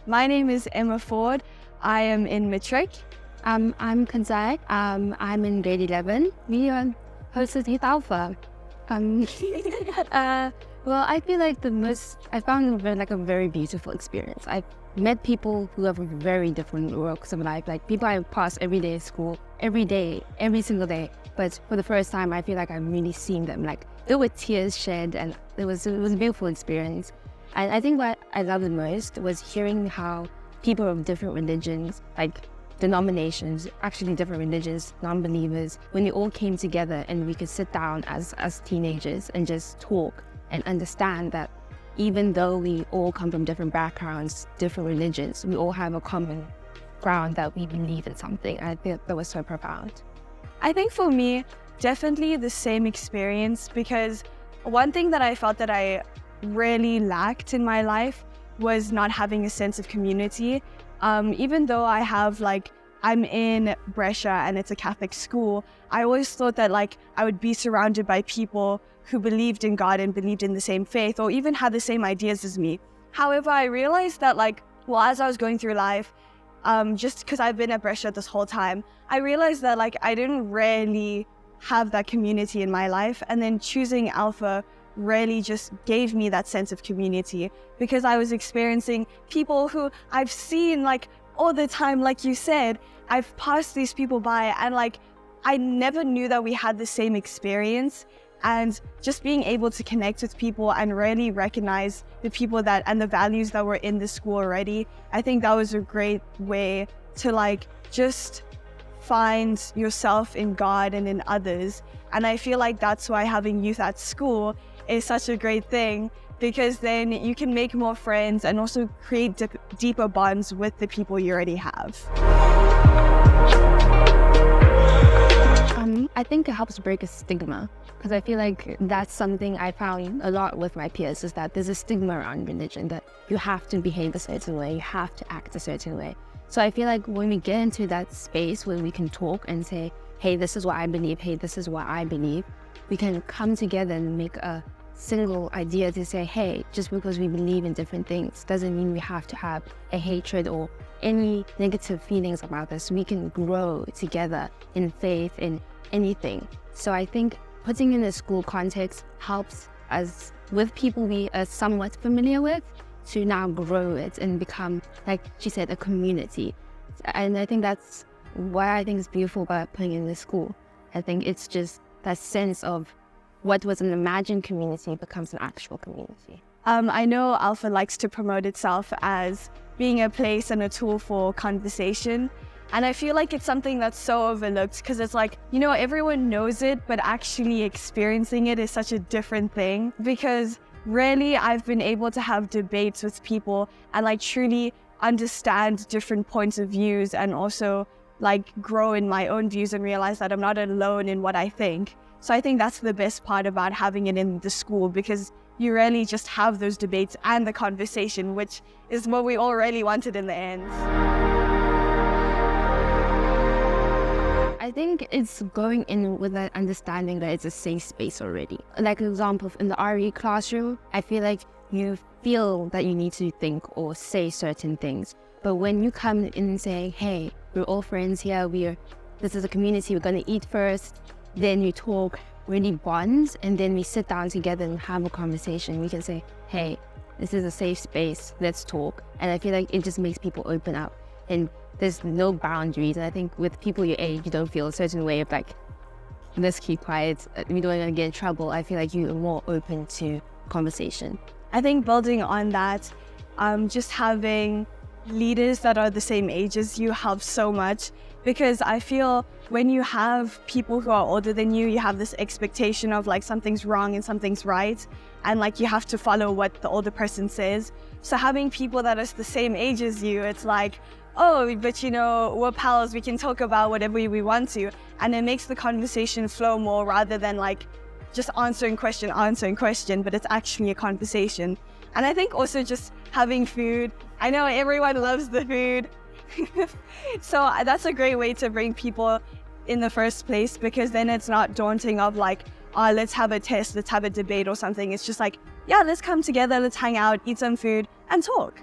My name is Emma Ford. I am in Matric. I'm Kanzai. I'm in grade 11. We hosted Youth Alpha. Well, I feel like I found it like a very beautiful experience. I've met people who have very different walks of life, like people I pass every day at school, every day, every single day. But for the first time, I feel like I've really seen them. Like there were tears shed, and it was a beautiful experience. And I think what I loved the most was hearing how people of different religions, like denominations, actually different religions, non-believers, when we all came together and we could sit down as teenagers and just talk and understand that even though we all come from different backgrounds, different religions, we all have a common ground that we believe in something. I think that was so profound. I think for me, definitely the same experience, because one thing that I felt that I really lacked in my life was not having a sense of community. Even though I'm in Brescia and it's a Catholic school, I always thought that I would be surrounded by people who believed in God and believed in the same faith or even had the same ideas as me. However, I realized that as I was going through life, just because I've been at Brescia this whole time, I realized that I didn't really have that community in my life. And then choosing Alpha really just gave me that sense of community, because I was experiencing people who I've seen all the time. Like you said, I've passed these people by and I never knew that we had the same experience. And just being able to connect with people and really recognize the people and the values that were in the school already, I think that was a great way to just find yourself in God and in others. And I feel like that's why having youth at school is such a great thing, because then you can make more friends and also create deeper bonds with the people you already have. I think it helps break a stigma, because I feel like that's something I found a lot with my peers, is that there's a stigma around religion, that you have to behave a certain way, you have to act a certain way. So I feel like when we get into that space where we can talk and say, hey, this is what I believe, hey, this is what I believe, we can come together and make a single idea to say, hey, just because we believe in different things doesn't mean we have to have a hatred or any negative feelings about this. We can grow together in faith, in anything. So I think putting in a school context helps us, with people we are somewhat familiar with, to now grow it and become, like she said, a community. And I think that's why I think it's beautiful about putting in the school. I think it's just that sense of what was an imagined community becomes an actual community. I know Alpha likes to promote itself as being a place and a tool for conversation. And I feel like it's something that's so overlooked, because it's everyone knows it, but actually experiencing it is such a different thing. Because really, I've been able to have debates with people and truly understand different points of views, and also grow in my own views and realize that I'm not alone in what I think. So I think that's the best part about having it in the school, because you really just have those debates and the conversation, which is what we all really wanted in the end. I think it's going in with that understanding that it's a safe space already. Like, an example, in the RE classroom, I feel like you feel that you need to think or say certain things. But when you come in and say, hey, we're all friends here, this is a community, we're going to eat first, then you talk, really bond, and then we sit down together and have a conversation. We can say, hey, this is a safe space, let's talk. And I feel like it just makes people open up, and there's no boundaries. And I think with people your age, you don't feel a certain way of let's keep quiet, we don't want to get in trouble. I feel like you're more open to conversation. I think building on that, just having leaders that are the same age as you helps so much, because I feel when you have people who are older than you, you have this expectation of something's wrong and something's right, and you have to follow what the older person says. So having people that are the same age as you, it's oh, but we're pals, we can talk about whatever we want to, and it makes the conversation flow more, rather than just answering question, but it's actually a conversation. And I think also just having food. I know everyone loves the food. So that's a great way to bring people in the first place, because then it's not daunting of let's have a test, let's have a debate or something. It's just yeah, let's come together, let's hang out, eat some food and talk.